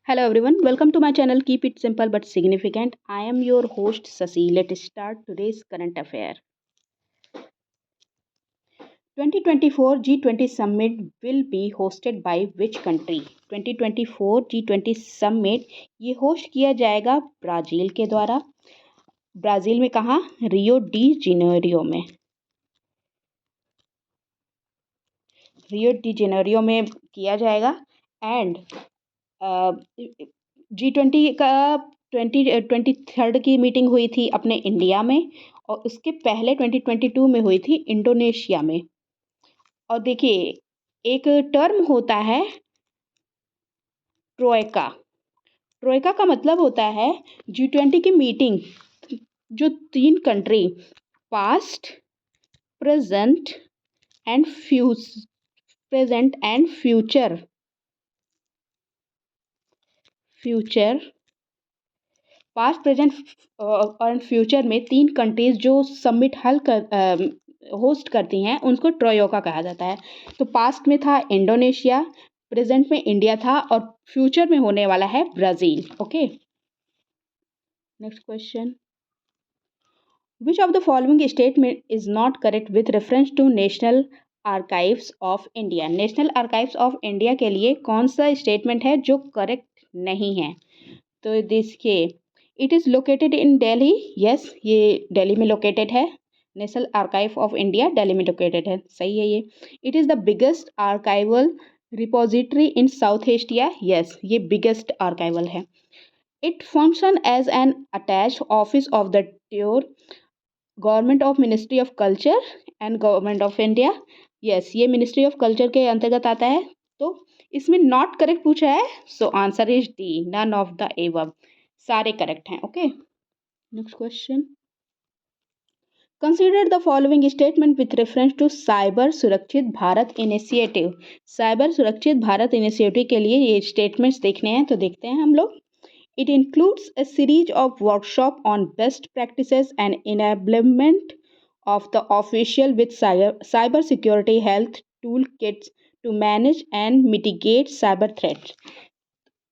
Hello everyone, welcome to my channel. Keep it simple but significant. I am your host Sasi. Let's start today's current affair. 2024 G20 Summit will be hosted by which country? 2024 G20 Summit ये host किया जाएगा Brazil के द्वारा। Brazil में कहाँ? Rio de Janeiro में। Rio de Janeiro में किया जाएगा। एंड G20 का 23rd की मीटिंग हुई थी अपने इंडिया में, और उसके पहले 2022 में हुई थी इंडोनेशिया में। और देखिए, एक टर्म होता है ट्रोइका। ट्रोइका का मतलब होता है G20 की मीटिंग जो 3 country past, present and future past, present और फ्यूचर में 3 कंट्रीज जो समिट होस्ट करती हैं उनको ट्रोइका कहा जाता है। तो पास्ट में था इंडोनेशिया, प्रेजेंट में इंडिया था और फ्यूचर में होने वाला है Brazil. Okay, next question. Which of the following statement is not correct with reference to national archives of India? National archives of India के लिए कौन सा स्टेटमेंट है जो करेक्ट नहीं है? तो देखिए, it is located in Delhi. Yes, ये दिल्ली में लोकेटेड है। National archive of India Delhi में लोकेटेड है, सही है ये। It is the biggest archival repository in south Asia. Yes, ये बिगेस्ट आर्काइवल है। It function as an attach office of the tour government of ministry of culture and government of India. Yes, ये ministry of culture के अंतर्गत आता है। तो इसमें not correct पूछा है, so answer is D, none of the above. सारे करेक्ट हैं। Okay, next question. Consider the following statement with reference to cyber Surakshit Bharat initiative. Cyber Surakshit Bharat initiative के लिए ये स्टेटमेंट्स देखने हैं, तो देखते हैं हम लोग। It includes a series of workshop on best practices and enablement of the official with cyber security health toolkits to manage and mitigate cyber threats.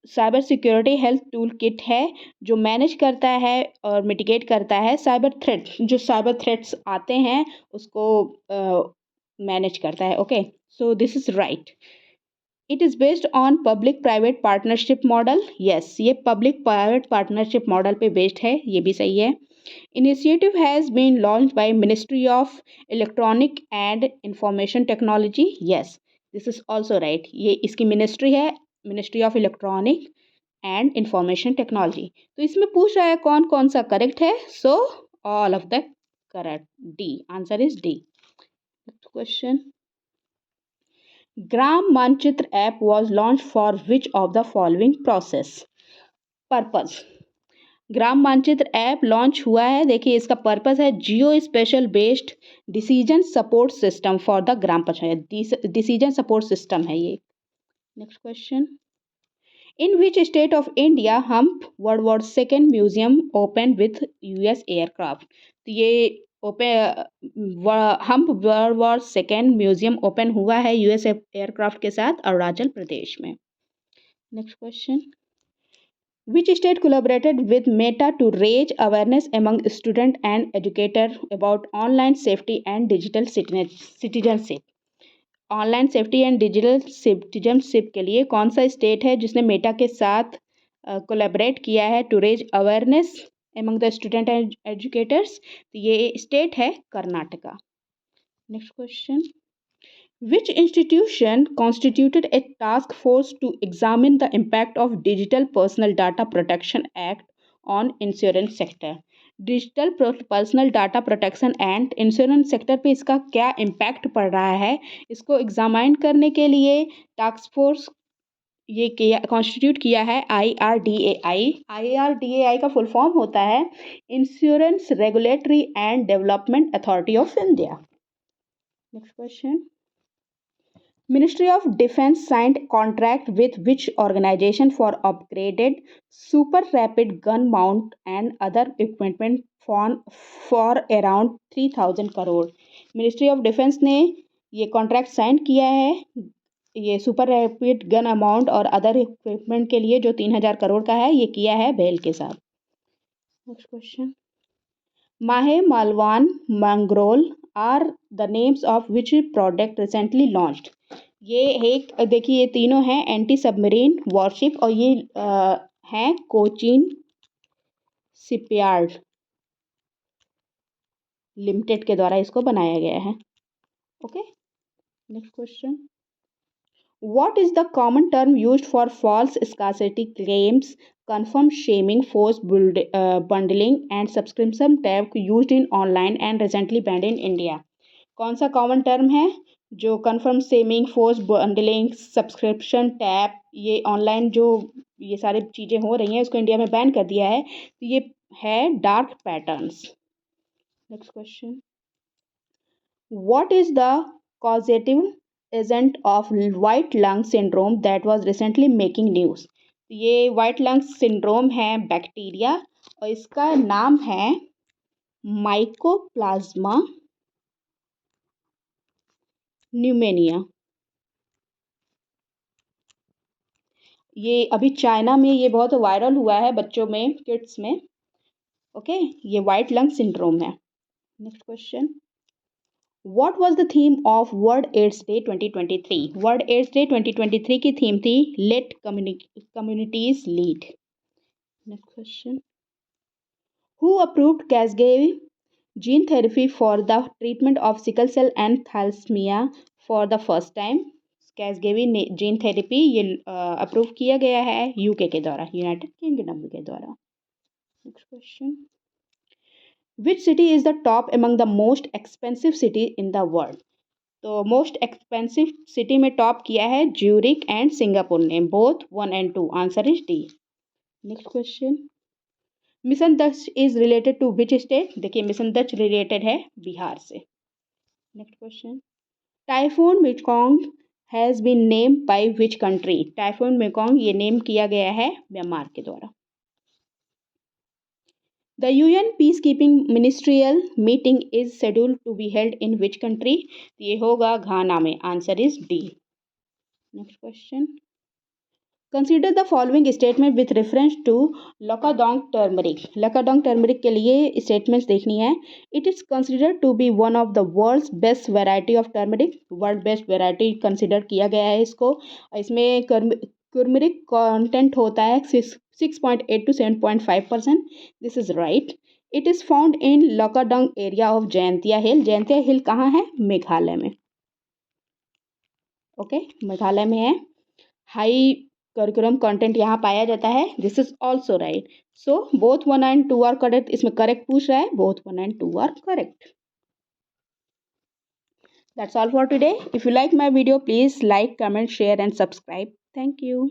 Cyber security health tool kit है जो manage करता है और mitigate करता है cyber threat, जो cyber threats आते हैं उसको मैनेज करता है। Okay, so this is right. It is based on public private partnership model. Yes, ये पब्लिक प्राइवेट पार्टनरशिप मॉडल पे बेस्ड है, ये भी सही है। Initiative has been launched by Ministry of Electronic and Information Technology. Yes, this is also right. ये इसकी ministry है, ministry of electronic and information technology. तो इसमें पूछ रहा है कौन कौन सा करेक्ट है, so all of the correct. D, answer is D. Next question. Gram Manchitra app was launched for which of the following process? Purpose. Gram Manchitra app launch हुआ है, देखिए इसका पर्पस है geo spatial based decision support system for the gram panchayat. Decision support system है ये। Next question. In which state of India hump world war second museum open with US aircraft? तो ये hump world war second museum open हुआ है US aircraft के साथ अरुणाचल प्रदेश में। Next question. Which state collaborated with Meta to raise awareness among students and educators about online safety and digital citizenship? Online safety and digital citizenship के लिए कौन सा state है जिसने मेटा के साथ कोलैबोरेट किया है to raise awareness among the student and educators? तो ये स्टेट है Karnataka. Next question. Which institution constituted a task force to examine the impact of Digital Personal Data Protection Act on insurance sector? Digital personal data protection and insurance sector पे इसका क्या impact पड़ रहा है, इसको एग्जामाइन करने के लिए टास्क फोर्स ये किया कॉन्स्टिट्यूट किया है IRDAI। IRDAI का फुल फॉर्म होता है insurance regulatory and development authority of India. Next question. Ministry of Defence signed contract with which organization for upgraded super rapid gun mount and other equipment for around 3000 crore? Ministry of defence ने ये contract sign किया है ये super rapid gun amount और other equipment के लिए जो 3,000 करोड़ का है, ये किया है बेल के साथ। Next question, Mahe, Malvan, Mangrol are the names of which product recently launched. ये एक देखिए, ये तीनों हैं एंटी सबमरीन वॉरशिप और ये हैं कोचीन शिपयार्ड लिमिटेड के द्वारा इसको बनाया गया है। Okay, next question, what is the common term used for false scarcity claims, confirm shaming, bundling and subscription tag used in online and recently banned in India? कौन सा कॉमन टर्म है जो confirm seeming, force bundling, subscription tap, ये online जो ये सारी चीज़ें हो रही हैं उसको इंडिया में बैन कर दिया है, तो ये है dark patterns. Next question, what is the causative agent of white lung syndrome that was recently making news. ये वाइट लंग सिंड्रोम है बैक्टीरिया और इसका नाम है माइकोप्लाज्मा न्यूमेनिया। ये अभी चाइना में ये बहुत वायरल हुआ है बच्चों में, किड्स में। ओके, ये वाइट लंग सिंड्रोम है। Next question, what was the theme of world AIDS day 2023? World AIDS day 2023 की थीम थी let communities lead. Next question, who approved Casgevy gene therapy for the treatment of sickle cell and thalassaemia for the first time? Casgevy gene therapy ये approve किया गया है UK के द्वारा, United Kingdom के द्वारा। Next question, which city is the top among the most expensive city in the world? तो most expensive city में टॉप किया है ज्यूरिक एंड सिंगापुर ने, both 1 and 2। Answer is D. Next question, mission Daksh is related to which state? देखिए, mission Daksh related है बिहार से। Next question, typhoon Mekong has been named by which country? Typhoon Mekong ये name किया गया है Myanmar के द्वारा। The UN peace keeping ministerial meeting is scheduled to be held in which country? ये होगा घाना में। Answer is D. Next question, consider the following statement with reference to Lakadong turmeric. Lakadong turmeric के लिए स्टेटमेंट्स देखनी है। It is considered to be one of the world's best variety of turmeric. World best variety consider किया गया है इसको। इसमें turmeric content होता है 6.8 to 7.5%। This is right. It is found in Lakadong area of Jaintia hill. Jaintia hill कहाँ है? मेघालय में। ओके, मेघालय में है। हाई करिकुलम कंटेंट यहाँ पाया जाता है। This is also right. So both 1 and 2 are correct. इसमें करेक्ट पूछ रहा है, both 1 and 2 are correct. That's all for today. If you like my video, please like, comment, share and subscribe. Thank you.